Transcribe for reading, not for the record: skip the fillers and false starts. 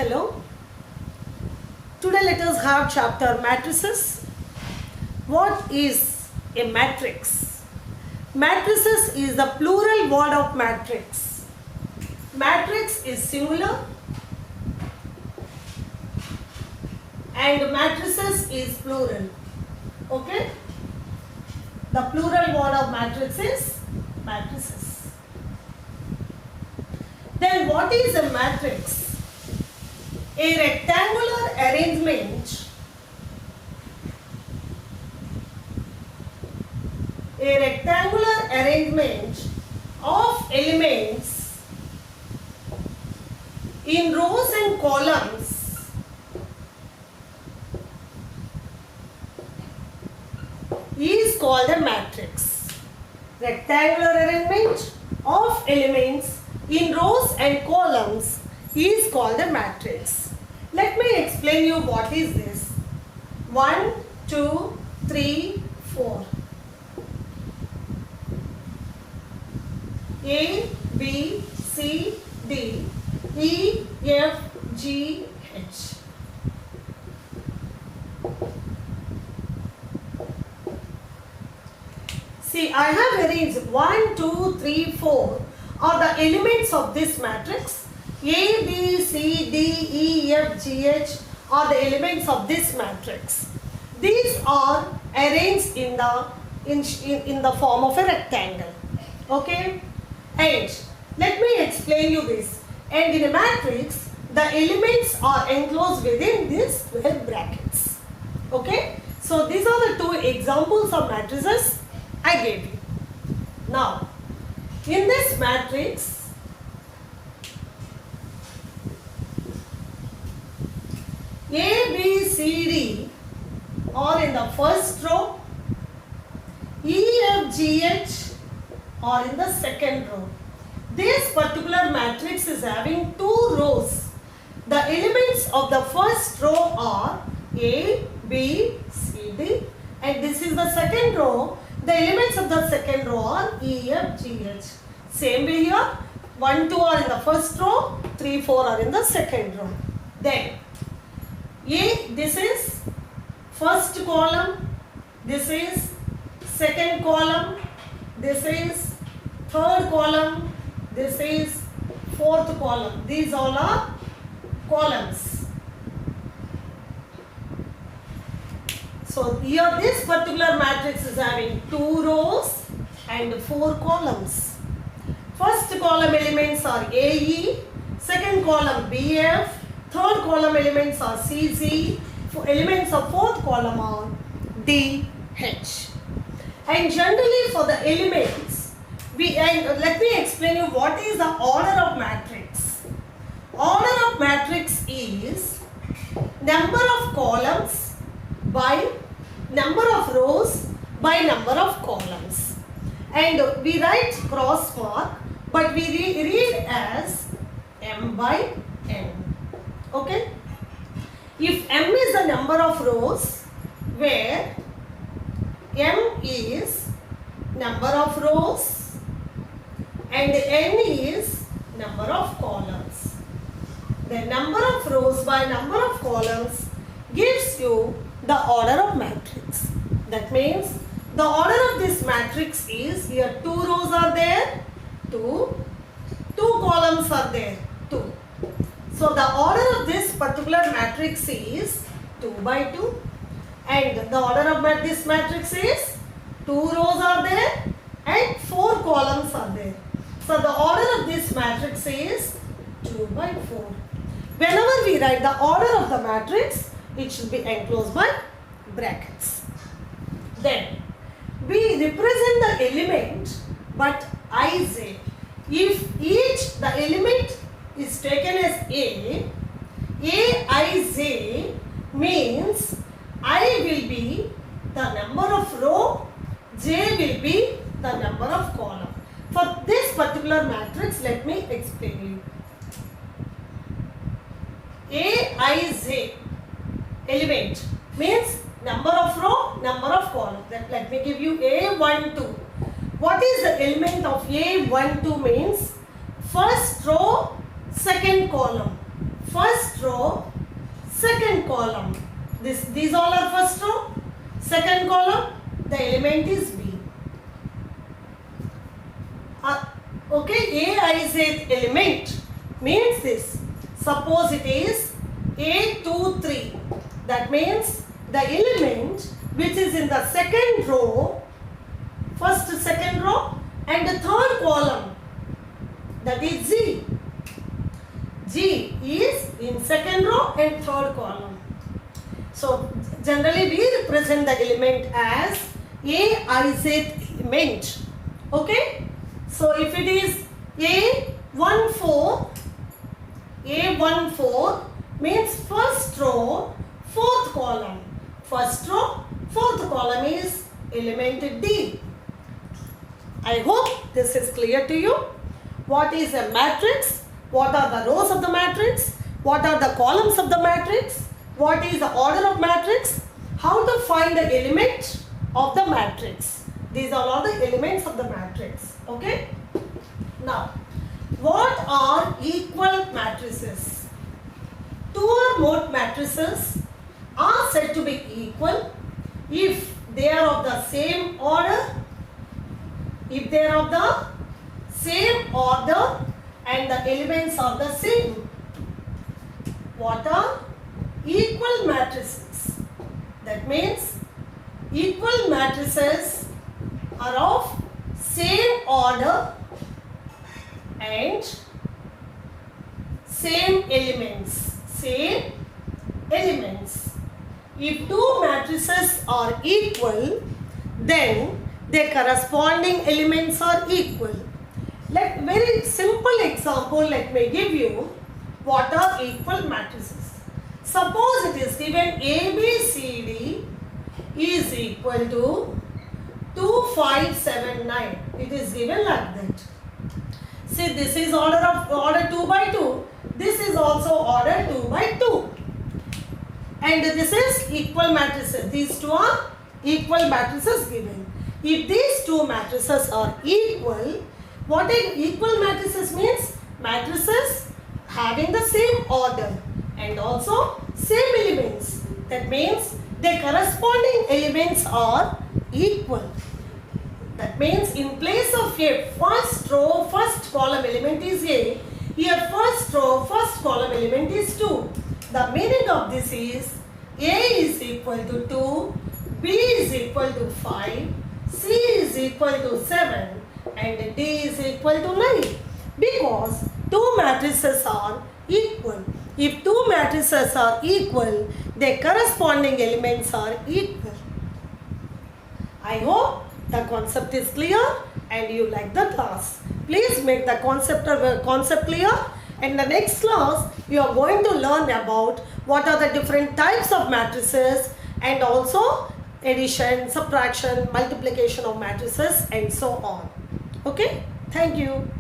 Hello. Today let us have chapter matrices. What is a matrix? Matrices is the plural word of matrix. Matrix is singular and matrices is plural. Okay? The plural word of matrix is matrices. Then what is a matrix? A rectangular arrangement of elements in rows and columns is called a matrix. Rectangular arrangement of elements in rows and columns is called a matrix. Let me explain you what is this. 1, 2, 3, 4. A, B, C, D, E, F, G, H. See, I have arranged 1, 2, 3, 4 are the elements of this matrix. A, B, C, D, E, F, G, H are the elements of this matrix. These are arranged in the form of a rectangle. Okay? And let me explain you this. And in a matrix, the elements are enclosed within these 12 brackets. Okay? So these are the two examples of matrices I gave you. Now, in this matrix, A, B, C, D are in the first row, E, F, G, H are in the second row. This particular matrix is having two rows. The elements of the first row are A, B, C, D, and this is the second row. The elements of the second row are E, F, G, H. Same way here, 1, 2 are in the first row, 3, 4 are in the second row. Then A, this is first column, this is second column, this is third column, this is fourth column. These all are columns. So here this particular matrix is having 2 rows and 4 columns. First column elements are AE, second column BF, third column elements are CZ, elements of fourth column are DH. And generally for the elements, let me explain you what is the order of matrix. Order of matrix is number of columns by number of rows by number of columns. And we write cross mark, but we read as M by N. Okay? If M is the number of rows, where M is number of rows and N is number of columns. The number of rows by number of columns gives you the order of matrix. That means the order of this matrix is here 2 rows are there, 2 columns are there, 2. So the order of this particular matrix is 2 by 2, and the order of this matrix is 2 rows are there and 4 columns are there. So the order of this matrix is 2 by 4. Whenever we write the order of the matrix, it should be enclosed by brackets. Then we represent the element but Ij. If the element is taken as Aij means I will be the number of row, J will be the number of column. For this particular matrix, let me explain you. Aij element means number of row, number of column. Let me give you A12. What is the element of A12 means? First row, second column. first row, second column. These all are first row, second column, the element is B. Okay, aith element means this. Suppose it is A23. That means the element which is in the second row, first second row and the third column, that is G. G is in second row and third column. So generally we represent the element as aith element. Okay. So if it is A14 means first row, fourth column. First row, fourth column is element D. I hope this is clear to you. What is a matrix? What are the rows of the matrix? What are the columns of the matrix? What is the order of matrix? How to find the element of the matrix? These are all the elements of the matrix. Okay? Now, what are equal matrices? Two or more matrices are said to be equal if they are of the same order, if they are of the same order and the elements are the same. What are equal matrices? That means equal matrices are of same order and same elements. Same elements. If two matrices are equal, then their corresponding elements are equal. Like very simple example, let me give you what are equal matrices. Suppose it is given ABCD is equal to 2, 5, 7, 9. It is given like that. See, this is order 2 by 2. This is also order 2 by 2. And this is equal matrices. These two are equal matrices given. If these two matrices are equal, what equal matrices means? Matrices having the same order and also same elements. That means their corresponding elements are equal. That means in place of a first row, first column element is A, here first row, first column element is 2. The meaning of this is A is equal to 2, B is equal to 5, C is equal to 7 and D is equal to 9 because two matrices are equal. If two matrices are equal, their corresponding elements are equal. I hope the concept is clear and you like the class. Please make the concept clear. In the next class, you are going to learn about what are the different types of matrices and also addition, subtraction, multiplication of matrices and so on. Okay? Thank you.